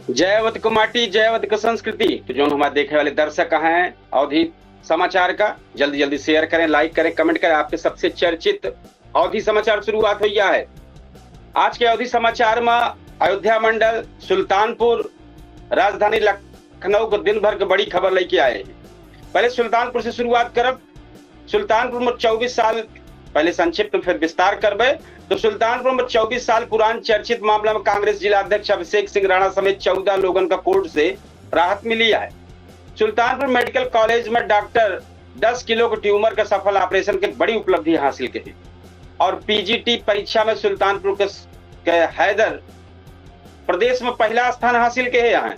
जयवत को माटी जयवत को संस्कृति। तो जो हमारे देखने वाले दर्शक हैं अवधि समाचार का जल्दी जल्दी शेयर करें, लाइक करें, कमेंट करें। आपके सबसे चर्चित अवधि समाचार शुरुआत हुई है। आज के अवधि समाचार में अयोध्या मंडल सुल्तानपुर राजधानी लखनऊ को दिन भर की बड़ी खबर लेके आए। पहले सुल्तानपुर से शुरुआत करब। सुल्तानपुर में 24 साल, पहले संक्षिप्त में फिर विस्तार करबे। तो सुल्तानपुर में 24 साल पुरान चर्चित मामला में कांग्रेस जिला अध्यक्ष अभिषेक सिंह राणा समेत 14 लोगों का कोर्ट से राहत मिली है। सुल्तानपुर मेडिकल कॉलेज में डॉक्टर 10 किलो के ट्यूमर का सफल ऑपरेशन की बड़ी उपलब्धि हासिल की और पीजीटी परीक्षा में सुल्तानपुर के हैदर प्रदेश में पहला स्थान हासिल किए हैं।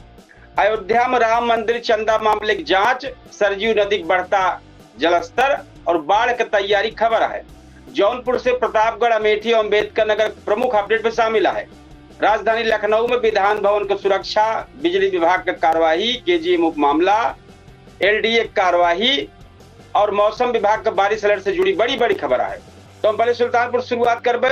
अयोध्या में राम मंदिर चंदा मामले की जांच, सरयू नदी का बढ़ता जलस्तर और बाढ़ की तैयारी खबर है। जौनपुर से प्रतापगढ़, अमेठी और अम्बेडकर नगर प्रमुख अपडेट में शामिल है। राजधानी लखनऊ में विधान भवन की सुरक्षा, बिजली विभाग का कार्यवाही, केजीएम मामला, एलडीए कार्यवाही और मौसम विभाग का बारिश अलर्ट से जुड़ी बड़ी बड़ी खबर है। तो हम पहले सुल्तानपुर शुरुआत करबे।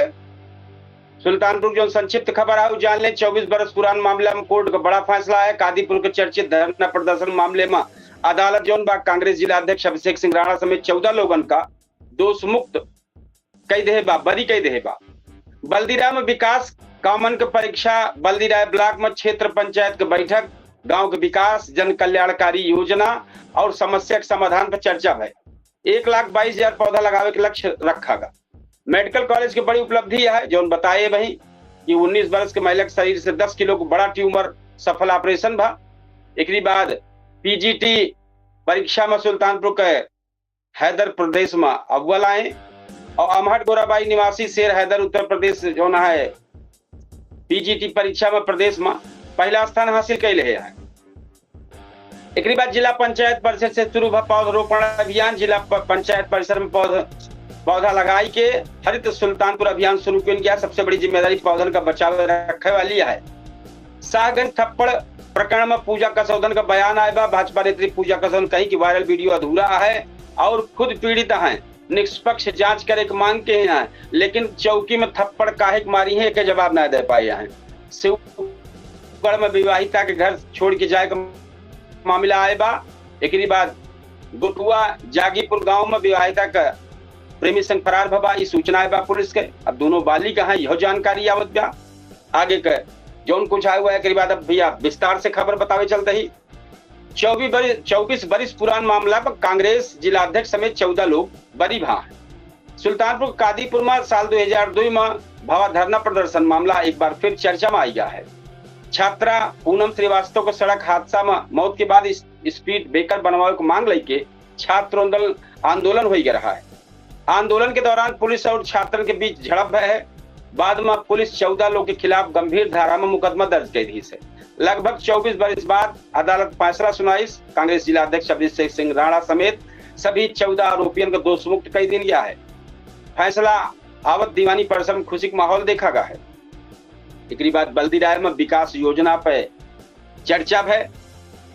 सुल्तानपुर जो संक्षिप्त खबर है जान ले। 24 बरस पुरान मामला में कोर्ट का बड़ा फैसला है। कादीपुर के चर्चित धरना प्रदर्शन मामले में अदालत जौन बाग कांग्रेस जिला अध्यक्ष अभिषेक सिंह राणा समेत 14 लोगों का दोष मुक्त कई देहे बा, बरी कई देहे बा। बल्दीराय में विकास कामन के परीक्षा, बल्दीराय ब्लॉक में क्षेत्र पंचायत की बैठक, गांव के विकास, जन कल्याणकारी योजना और समस्या के समाधान पर चर्चा है। 1,22,000 पौधा लगावे के लक्ष्य रखा गया। मेडिकल कॉलेज की बड़ी उपलब्धि है जो बताए भाई कि 19 वर्ष के महिला के शरीर से 10 किलो को बड़ा ट्यूमर सफल ऑपरेशन भा। एक बाद पीजीटी परीक्षा में सुल्तानपुर के हैदर प्रदेश में अव्वल आए और अमहट गोराबाई निवासी शेर हैदर उत्तर प्रदेश जो है पीजीटी परीक्षा में प्रदेश में पहला स्थान हासिल कैले है। एक बाद जिला पंचायत परिषद से शुरू हुआ पौधरोपण अभियान। जिला पंचायत परिसर में पौधा लगाई के हरित सुल्तानपुर अभियान शुरू किया गया। सबसे बड़ी जिम्मेदारी पौधन का बचाव रखने वाली है। शाहगंज थप्पड़ प्रकरण में पूजा कसौदन का बयान आया। भाजपा नेत्री पूजा कसौदन कही कि वायरल वीडियो अधूरा है और खुद पीड़ित है, निष्पक्ष जांच करे की मांग के हैं, लेकिन चौकी में थप्पड़ काहे मारी है के जवाब न दे पाए हैं। शिवगढ़ में विवाहिता के घर छोड़ के जाए का मामला आए बा। एक बाद गुटुआ जागीपुर गांव में विवाहिता का प्रेमी संग फरार भबा, ये सूचना है बा पुलिस के। अब दोनों बालिका हैं, यह जानकारी आवत बा। आगे के जौन कुछ आया हुआ है के बाद अब भैया विस्तार से खबर बतावे चलते ही। 24 बरिस पुरान मामला पर कांग्रेस जिला अध्यक्ष समेत 14 लोग बरी भा। सुल्तानपुर कादीपुर में साल 2002 में भवा धरना प्रदर्शन मामला एक बार फिर चर्चा में आई गया है। छात्रा पूनम श्रीवास्तव को सड़क हादसा में मौत के बाद स्पीड ब्रेकर बनवाने की मांग लेके छात्र आंदोलन हो रहा है। आंदोलन के दौरान पुलिस और छात्र के बीच झड़प है। बाद में पुलिस 14 लोगों के खिलाफ गंभीर धारा में मुकदमा दर्ज कर दी है। लगभग 24 बरस बाद अदालत फैसला सुनाई। कांग्रेस जिला अध्यक्ष अभिषेक सिंह राणा समेत सभी 14 आरोपियों को दोष मुक्त कर दिया गया है। फैसला आवत दीवानी परिसर में खुशी का माहौल देखा गया है। एक बाद बल्दीराय में विकास योजना पर चर्चा है।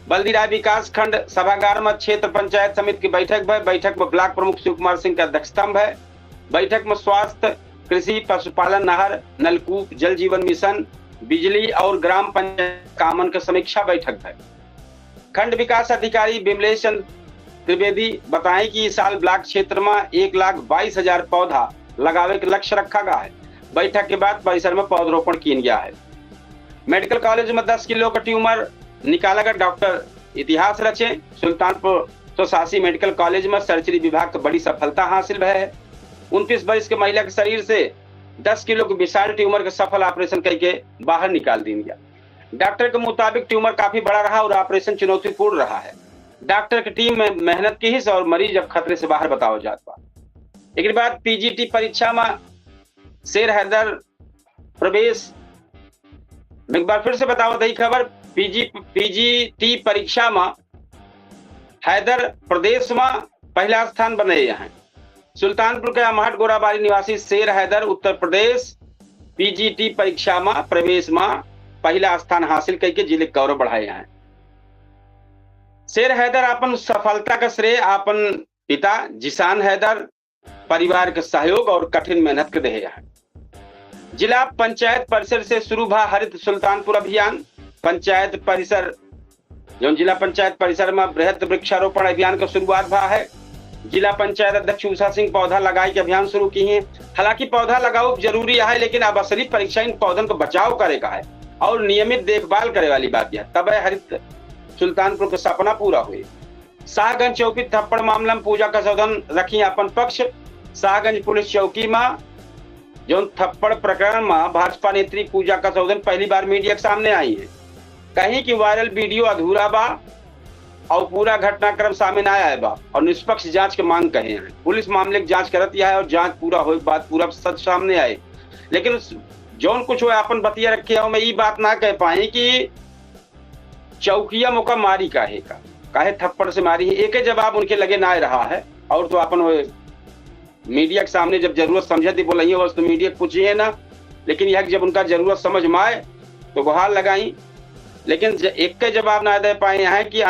बल्दीराय विकास खंड सभागार में क्षेत्र पंचायत समिति की बैठक है। बैठक में ब्लॉक प्रमुख शिव कुमार सिंह का अध्यक्षता है। बैठक में स्वास्थ्य, कृषि, पशुपालन, नहर, नलकूप, जल जीवन मिशन, बिजली और ग्राम पंचायत कामन की समीक्षा बैठक है। खंड विकास अधिकारी विमलेश त्रिवेदी बताएं कि इस साल ब्लॉक क्षेत्र में 1,22,000 पौधा लगावे के लक्ष्य रखा गया है। बैठक के बाद परिसर में पौधरोपण किया गया है। मेडिकल कॉलेज में 10 किलो का ट्यूमर निकाला गया, डॉक्टर इतिहास रचे। सुल्तानपुर स्वशासी मेडिकल कॉलेज में सर्जरी विभाग को बड़ी सफलता हासिल है। 29 वर्ष के महिला के शरीर से 10 किलो के विशाल ट्यूमर का सफल ऑपरेशन करके बाहर निकाल दिया गया। डॉक्टर के मुताबिक ट्यूमर काफी बड़ा रहा और ऑपरेशन चुनौतीपूर्ण रहा है। डॉक्टर की टीम में मेहनत की ही और मरीज अब खतरे से बाहर बताओ जाता। एक बाद पीजीटी परीक्षा में शेर हैदर प्रवेश, एक बार फिर से बताओ दही खबर। पीजीटी परीक्षा में हैदर प्रदेश में पहला स्थान बने हैं। सुल्तानपुर के अमहट गोराबारी निवासी शेर हैदर उत्तर प्रदेश पीजीटी परीक्षा में प्रवेश में पहला स्थान हासिल करके जिले गौरव बढ़ाए हैं। शेर हैदर अपन सफलता का श्रेय अपन पिता जिसान हैदर परिवार के सहयोग और कठिन मेहनत के दे हैं। जिला पंचायत परिसर से शुरू हुआ हरित सुल्तानपुर अभियान। पंचायत परिसर जो जिला पंचायत परिसर में बृहद वृक्षारोपण अभियान का शुरुआत भा है। जिला पंचायत अध्यक्ष उषा सिंह पौधा लगाई के अभियान शुरू की है। हालांकि पौधा लगाओ जरूरी है, लेकिन अब असली परीक्षा इन पौधों को बचाव करेगा है और नियमित देखभाल करे वाली बात है, तब हरित सुल्तानपुर का सपना पूरा हुए। शाहगंज चौकी थप्पड़ मामला में पूजा कसौदन रखी अपन पक्ष। शाहगंज पुलिस चौकी में जो थप्पड़ प्रकरण में भाजपा नेत्री पूजा कसौदन पहली बार मीडिया के सामने आई है। कहीं की वायरल वीडियो अधूरा बा और पूरा घटनाक्रम सामने आया है बा और निष्पक्ष जांच की मांग कहे हैं। पुलिस मामले की जांच करती है और जांच पूरा हो बात पूरा सच सामने आए, लेकिन जौन कुछ अपन बतिया रखे हो मैं ये बात ना कह पाए कि चौकिया मौका मारी काहे थप्पड़ से मारी है, एक जवाब उनके लगे ना रहा है। और तो अपन मीडिया के सामने जब जरूरत समझे थी बोला बस तो मीडिया पूछिए ना, लेकिन यह जब उनका जरूरत समझ में आए तो गुहार लगाई, लेकिन एक के जवाब ना दे पाए हैं कि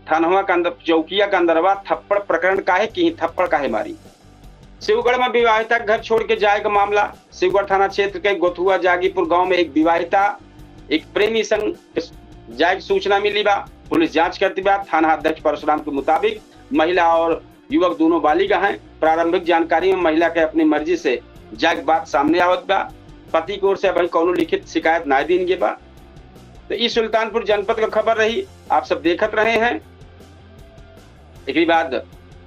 थानवा के अंदर चौकिया के अंदरवा थप्पड़ प्रकरण काहे की थप्पड़ काहे मारी। शिवगढ़ में विवाहिता घर छोड़ के जाए का मामला। शिवगढ़ थाना क्षेत्र के गोथुआ जागीपुर गांव में एक विवाहिता एक प्रेमी संग जाए की सूचना मिली बा। पुलिस जांच करती बा। थाना अध्यक्ष परशुराम के मुताबिक महिला और युवक दोनों बालिगा हैं। प्रारंभिक जानकारी में महिला के अपनी मर्जी से जाग बात सामने आवत बा। पति की ओर से अभी कोनो लिखित शिकायत ना दिन गे बा। तो इस सुल्तानपुर जनपद का खबर रही, आप सब देखत रहे हैं। एक बाद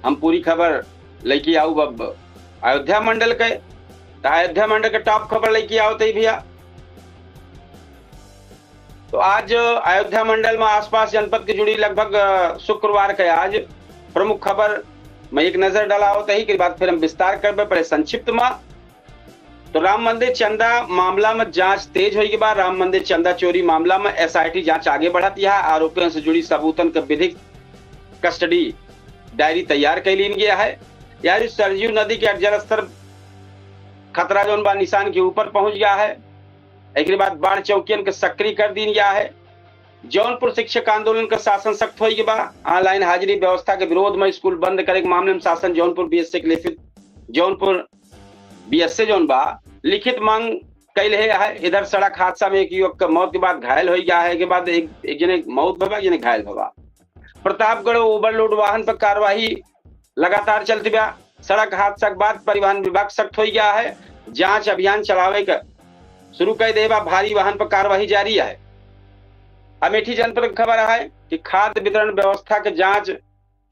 हम पूरी खबर लेके आऊ अब अयोध्या मंडल के, तो अयोध्या मंडल के टॉप खबर लेके आओ थे भैया। तो आज अयोध्या मंडल में आसपास जनपद की जुड़ी लगभग शुक्रवार के आज प्रमुख खबर में एक नजर डाला होता ही के बाद फिर हम विस्तार कर पहले संक्षिप्त में। तो राम मंदिर चंदा मामला में जांच तेज होगी बाद राम मंदिर चंदा चोरी मामला में एसआईटी जांच आगे बढ़ती है। आरोपियों से जुड़ी सबूतन का विधिक कस्टडी डायरी तैयार कर ली गया है। यार सरयू नदी के जलस्तर खतरा जोन बा निशान के ऊपर पहुंच गया है। एक बाद बाढ़ चौकियन के सक्रिय कर दी गया है। जौनपुर शिक्षक आंदोलन का शासन सख्त हो गया बा। ऑनलाइन हाजिरी व्यवस्था के विरोध में स्कूल बंद करे के मामले में शासन जौनपुर बीएससी के लिखित जौनपुर बीएससी जोन बा लिखित मांग कैल है। इधर सड़क हादसा में एक युवक का मौत के बाद घायल हो गया है। के बाद एक जने मौत भवा जने घायल भवा। प्रतापगढ़ ओवरलोड वाहन पर कार्रवाई लगातार चलती बा। सड़क हादसा के बाद परिवहन विभाग सख्त हो गया है। जांच अभियान चलावे का शुरू कर देवा। भारी वाहन पर कार्रवाई जारी है। अमेठी जनपद की खबर है कि खाद्य वितरण व्यवस्था के जांच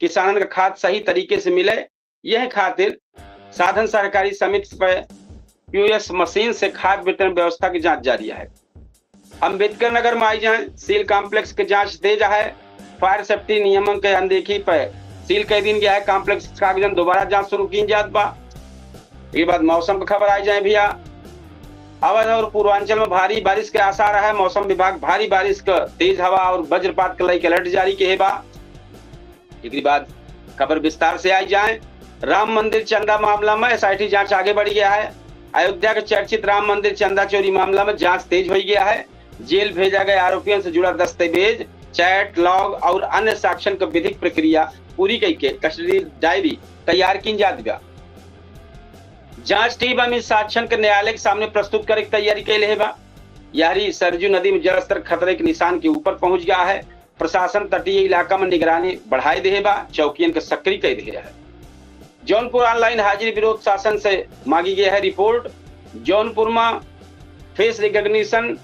किसानन का खाद सही तरीके से मिले, यह खातिर साधन सहकारी समिति पर पीओएस मशीन से खाद्य वितरण व्यवस्था की जांच जारी है। अम्बेडकर नगर में आई जाए सील कॉम्प्लेक्स की जांच तेज है। फायर सेफ्टी नियमों के अनदेखी पर सील कर दी गया है। कॉम्प्लेक्स कागजन दोबारा जांच शुरू की जात बा। ये बाद मौसम की खबर आई जाए भैया। अवध और पूर्वांचल में भारी बारिश के आसार है। मौसम विभाग भारी बारिश का तेज हवा और वज्रपात के लिए अलर्ट जारी किए बा। एक बाद खबर विस्तार से आई जाए। राम मंदिर चंदा मामला में एसआईटी जांच आगे बढ़ गया है। अयोध्या के चर्चित राम मंदिर चंदा चोरी मामला में जांच तेज हो गया है। जेल भेजा गए आरोपियों से जुड़ा दस्तावेज, चैट लॉग और अन्य साक्ष्य की विधिक प्रक्रिया पूरी करके कस्टडी डायरी तैयार की जाती है। जांच टीम अमित साक्ष्य के न्यायालय के सामने प्रस्तुत करे की तैयारी कैले है बा। यारी सरजू नदी में जलस्तर खतरे के निशान के ऊपर पहुंच गया है। प्रशासन तटीय इलाका में निगरानी बढ़ाए दे बा। चौकियन के सक्रिय कर दे है। जौनपुर ऑनलाइन हाजिरी विरोध शासन से मांगी गई है रिपोर्ट। जौनपुर में फेस रिकॉग्निशन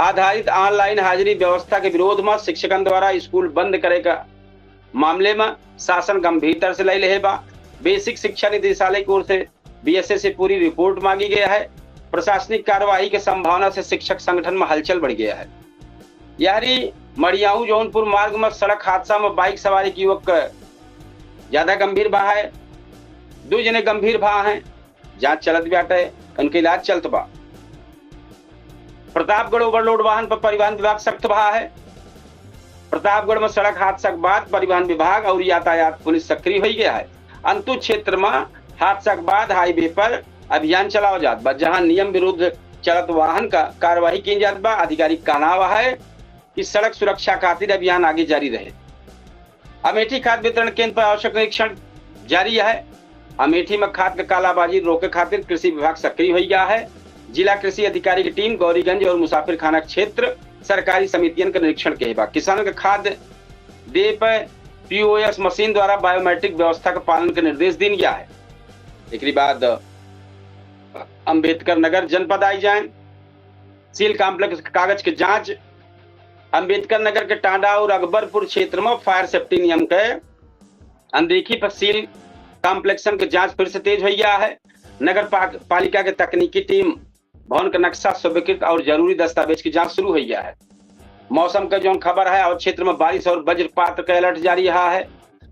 आधारित ऑनलाइन हाजिरी व्यवस्था के विरोध में शिक्षकों द्वारा स्कूल बंद करे का मामले में शासन गंभीरता से ले ले बा। बेसिक शिक्षा निदेशालय की ओर से बीएसए से पूरी रिपोर्ट मांगी गई है। प्रशासनिक कार्यवाही की संभावना से शिक्षक संगठन में हलचल बढ़ गया है। यारी मड़ियाऊ जौनपुर मार्ग में सड़क हादसा में बाइक सवारी की युवक ज्यादा गंभीर बा है। 2 जने गंभीर भा हैं। जांच चलत बाटे, उनके इलाज चलत बा। प्रतापगढ़ ओवरलोड वाहन पर परिवहन विभाग सख्त भा है। प्रतापगढ़ में सड़क हादसा के बाद परिवहन विभाग और यातायात पुलिस सक्रिय हो गया है। अंतु क्षेत्र में हादसा के बाद हाईवे पर अभियान चलाओ जात बा, जहां नियम विरुद्ध चलत वाहन का कार्रवाई की जात बा। अधिकारी का कहना है कि सड़क सुरक्षा खातिर अभियान आगे जारी रहे। अमेठी खाद्य वितरण केंद्र पर आवश्यक निरीक्षण जारी है। अमेठी में खाद का कालाबाजी रोके खातिर कृषि विभाग सक्रिय हो गया है। जिला कृषि अधिकारी की टीम गौरीगंज और मुसाफिर खाना क्षेत्र सरकारी समितियों का निरीक्षण के बाद किसानों के खाद्य दे पर पीओएस मशीन द्वारा बायोमेट्रिक व्यवस्था का पालन का निर्देश दिया गया है। एक बाद अंबेडकर नगर जनपद आई जाए, सील कॉम्प्लेक्स कागज के जांच। अंबेडकर नगर के टांडा और अकबरपुर क्षेत्र में फायर सेफ्टी नियम के अनदेखी पर सील कॉम्प्लेक्सन के जांच फिर से तेज हो गया है। नगर पालिका के तकनीकी टीम भवन का नक्शा स्वीकृत और जरूरी दस्तावेज की जांच शुरू हो गया है। मौसम का जो खबर है और क्षेत्र में बारिश और वज्रपात का अलर्ट जारी रहा है।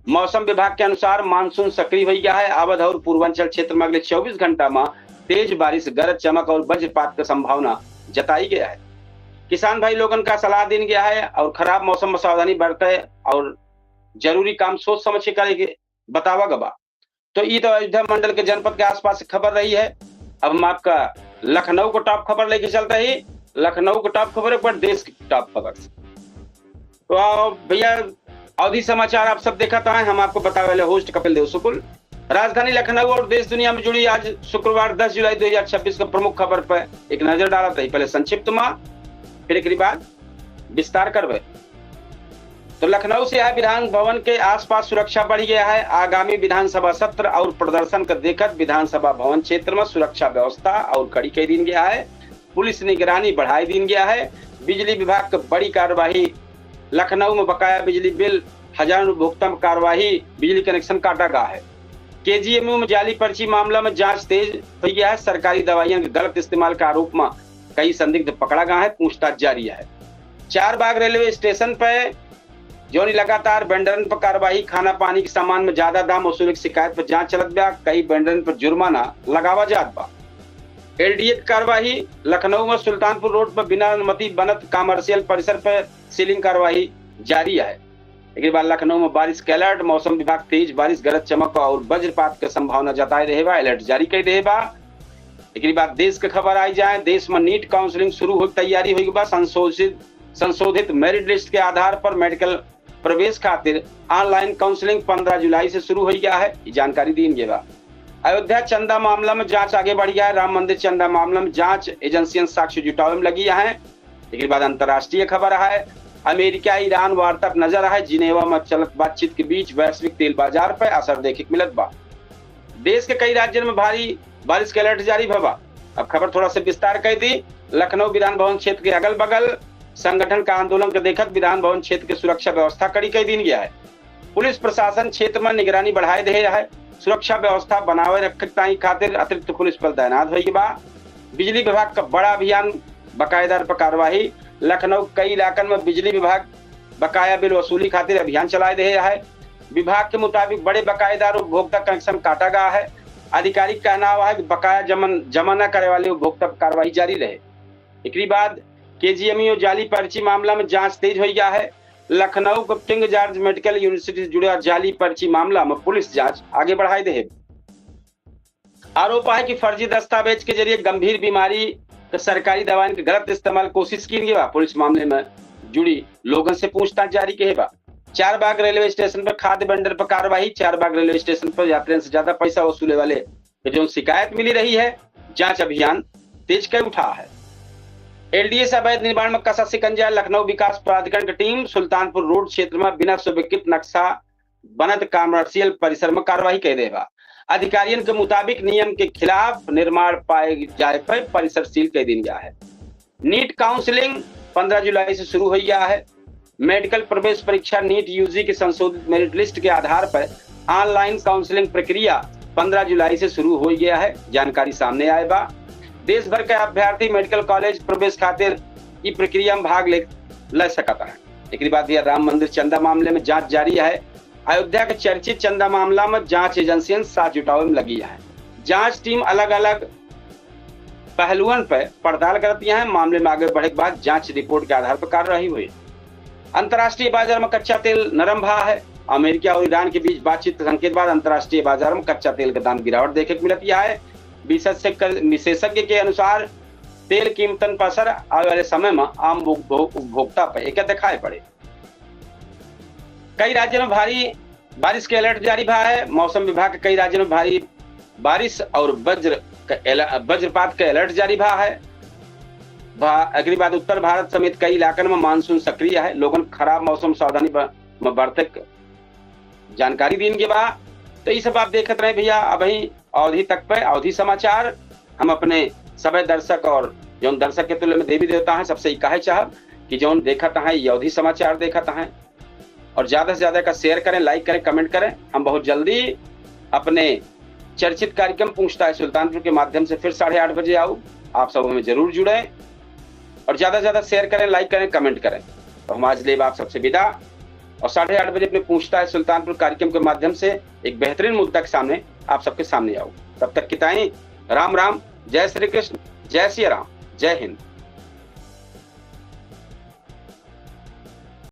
मौसम विभाग के अनुसार मानसून सक्रिय हो गया है। अवध और पूर्वांचल क्षेत्र में अगले 24 घंटा में तेज बारिश, गरज चमक और वज्रपात की संभावना जताई गया है। किसान भाई लोगों का सलाह दी गया है और खराब मौसम में सावधानी बरते और जरूरी काम सोच समझ के करेंगे बतावा गवा। तो ये तो अयोध्या मंडल के जनपद के आसपास से खबर रही है। अब हम आपका लखनऊ को टॉप खबर लेके चलते ही। लखनऊ को टॉप खबर है पर देश की टॉप खबर। तो भैया अवधि समाचार आप सब देखा था, हम आपको बताने वाले होस्ट कपिल देव शुक्ल। राजधानी लखनऊ और देश दुनिया में जुड़ी आज शुक्रवार 10 जुलाई 2026 का प्रमुख खबर पर एक नजर डाला था। पहले संक्षिप्त में, फिर एक बाद विस्तार करवे। तो लखनऊ से आए विधान भवन के आसपास सुरक्षा बढ़ी गया है। आगामी विधानसभा सत्र और प्रदर्शन का देखकर विधानसभा भवन क्षेत्र में सुरक्षा व्यवस्था और कड़ी कर दी गया है। पुलिस निगरानी बढ़ाई दी गया है। बिजली विभाग की बड़ी कार्यवाही। लखनऊ में बकाया बिजली बिल, हजारों उपभोक्ता में कार्यवाही, बिजली कनेक्शन काटा गया है। केजीएमयू में जाली पर्ची मामला में जांच तेज हो गया है। सरकारी दवाइयों के गलत इस्तेमाल के आरोप में कई संदिग्ध पकड़ा गया है। पूछताछ जारी है। चारबाग रेलवे स्टेशन पर जो लगातार वेंडरन पर कार्रवाई। खाना पानी के सामान में ज्यादा दाम वसूली की शिकायत पर जांच चलत बा। कई वेंडरन पर जुर्माना लगावा जात बा। एलडीए की कार्रवाई। लखनऊ में सुल्तानपुर रोड पर बिना अनुमति बनत कमर्शियल परिसर पर सीलिंग कार्रवाई जारी है। एक बार लखनऊ में बारिश के अलर्ट। मौसम विभाग तेज बारिश, गरज चमक और वज्रपात की संभावना जताए रहे बा। अलर्ट जारी कर रहे बा। एक बार देश की खबर आई जाए। देश में नीट काउंसलिंग शुरू हो तैयारी हुई बा। संशोधित मेरिट लिस्ट के आधार पर मेडिकल प्रवेश खातिर ऑनलाइन काउंसलिंग 15 जुलाई से शुरू हो गया है। जानकारी दी गई बा। अयोध्या चंदा मामला में जांच आगे बढ़ गया है। राम मंदिर चंदा मामला में जांच एजेंसियां साक्ष्य जुटावे में लगी है। एक बाद अंतर्राष्ट्रीय खबर है। अमेरिका ईरान वार्ता नजर है। जिनेवा में चलत बातचीत के बीच वैश्विक तेल बाजार पर असर देखे मिलत बा। देश के कई राज्यों में भारी बारिश के अलर्ट जारी भवा। अब खबर थोड़ा सा विस्तार कर दी। लखनऊ विधान भवन क्षेत्र के अगल बगल संगठन का आंदोलन के देखत विधान भवन क्षेत्र की सुरक्षा व्यवस्था कड़ी कर दी गया है। पुलिस प्रशासन क्षेत्र में निगरानी बढ़ाए दे रहा है। सुरक्षा व्यवस्था बनाए रखने खातिर अतिरिक्त पुलिस बल तैनात हुई बा। बिजली विभाग का बड़ा अभियान, बकायेदार पर कार्रवाई। लखनऊ कई इलाकों में बिजली विभाग बकाया बिल वसूली खातिर अभियान चलाए दे रहा है। विभाग के मुताबिक बड़े बकायेदार उपभोक्ता कनेक्शन काटा गया है। आधिकारिक कहना हुआ है कि बकाया जमा न करे वाले उपभोक्ता पर कार्रवाई जारी रहे। एक बाद केजीएमयू जाली पर्ची मामला में जांच तेज हो गया है। लखनऊ को किंग जॉर्ज मेडिकल यूनिवर्सिटी से जुड़ा जाली पर्ची मामला में पुलिस जांच आगे बढ़ाई दे। आरोप है कि फर्जी दस्तावेज के जरिए गंभीर बीमारी सरकारी दवाओं के गलत इस्तेमाल कोशिश की गई। पुलिस मामले में जुड़ी लोगों से पूछताछ जारी के बा। चारबाग रेलवे स्टेशन पर खाद्य वेंडर पर कार्रवाई। चारबाग रेलवे स्टेशन पर यात्रियों से ज्यादा पैसा वसूले वाले जो शिकायत मिली रही है, जांच अभियान तेज कर उठा है। एलडीए से अवैध निर्माण में कसा शिकंजा। लखनऊ विकास प्राधिकरण की टीम सुल्तानपुर रोड क्षेत्र में बिना स्वीकृत नक्शा बनत कमर्शियल परिसर में कार्रवाई कर रहे बा। अधिकारियों के मुताबिक नियम के खिलाफ निर्माण पाए जाए पर परिसर सील कर दिया गया है। नीट काउंसलिंग 15 जुलाई से शुरू हो गया है। मेडिकल प्रवेश परीक्षा नीट यूजी के संशोधित मेरिट लिस्ट के आधार पर ऑनलाइन काउंसलिंग प्रक्रिया 15 जुलाई से शुरू हो गया है। जानकारी सामने आए बा। देश भर के अभ्यर्थी मेडिकल कॉलेज प्रवेश खातिर इस प्रक्रिया में भाग ले सकता है। एक बाद राम मंदिर चंदा मामले में जांच जारी है। अयोध्या के चर्चित चंदा मामला में जांच एजेंसियां साथ जुटावे में लगी है। जांच टीम अलग अलग पहलुओं पर पड़ताल करती है। मामले में आगे बढ़े के बाद जांच रिपोर्ट के आधार पर कार्रवाई हुई। अंतर्राष्ट्रीय बाजार में कच्चा तेल नरम भाव है। अमेरिका और ईरान के बीच बातचीत के संकेत बाद अंतर्राष्ट्रीय बाजार में कच्चा तेल का दाम गिरावट देखे को मिलती है। विशेषज्ञ के अनुसार तेल कीमतन पर असर आने वाले समय में आम उपभोक्ता पर एक दिखाई पड़े। कई राज्यों में भारी बारिश के अलर्ट जारी हुआ है। मौसम विभाग के कई राज्यों में भारी बारिश और वज्रपात का अलर्ट जारी हुआ है। अगली बात, उत्तर भारत समेत कई इलाकों में मानसून सक्रिय है, लोगन खराब मौसम सावधानी बरते जानकारी दी के बाद। तो ये सब आप देखते रहे भैया। अभी अवधि तक पे अवधि समाचार हम अपने सभी दर्शक और जो दर्शक के तुल्य में देवी देवता है सबसे कहे चाहब कि जो देखता है ये अवधि समाचार देखता है और ज्यादा से ज्यादा का शेयर करें, लाइक करें, कमेंट करें। हम बहुत जल्दी अपने चर्चित कार्यक्रम पूछता है सुल्तानपुर के माध्यम से फिर 8:30 बजे आऊँ। आप सब हमें जरूर जुड़े और ज्यादा से ज्यादा शेयर करें, लाइक करें, कमेंट करें। तो हम आज लेब आप सबसे विदा और 8:30 बजे अपने पूछता है सुल्तानपुर कार्यक्रम के माध्यम से एक बेहतरीन मुद्दा के सामने आप सबके सामने आऊँ। तब तक किताएं राम राम, जय श्री कृष्ण, जय श्री राम, जय हिंद।